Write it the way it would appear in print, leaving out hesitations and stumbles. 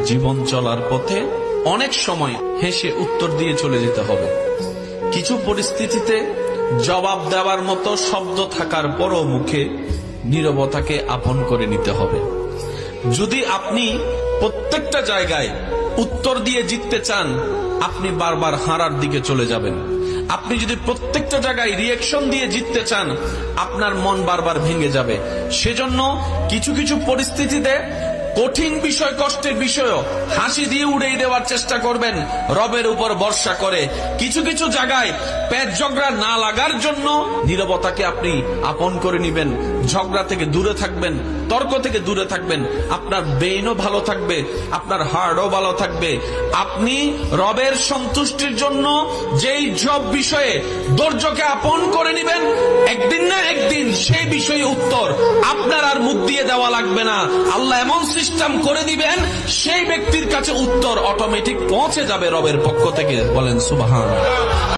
জীবন চলার পথে অনেক সময় হেসে উত্তর দিয়ে চলে যেতে হবে। কিছু পরিস্থিতিতে জবাব দেওয়ার মতো শব্দ থাকার পরও মুখে নীরবতাকে আপন করে নিতে হবে। যদি আপনি প্রত্যেকটা জায়গায় উত্তর দিয়ে জিততে চান, আপনি বারবার হারার দিকে চলে যাবেন। আপনি যদি প্রত্যেকটা জায়গায় রিঅ্যাকশন দিয়ে জিততে চান, আপনার মন বারবার ভেঙে যাবে। সেজন্য কিছু কিছু পরিস্থিতিতে কঠিন বিষয়, কষ্টের বিষয়ও হাসি দিয়ে উড়িয়ে দেওয়ার চেষ্টা করবেন, রবের উপর ভরসা করে। কিছু কিছু জায়গায় পেট ঝগড়া না লাগার জন্য নীরবতাকে আপনি আপন করে নিবেন, ঝগড়া থেকে দূরে থাকবেন, তর্ক থেকে দূরে থাকবেন। আপনার ব্রেইনও ভালো থাকবে, আপনার হার্টও ভালো থাকবে। আপনি রবের সন্তুষ্টির জন্য যেই সব বিষয়ে ধৈর্যকে আপন করে নিবেন, একদিন না একদিন সেই বিষয়ে উত্তর আপনার আর মুখ দিয়ে দেওয়া লাগবে না। আল্লাহ এমন সিস্টেম করে দিবেন, সেই ব্যক্তির কাছে উত্তর অটোমেটিক পৌঁছে যাবে রবের পক্ষ থেকে। বলেন সুবহানাল্লাহ।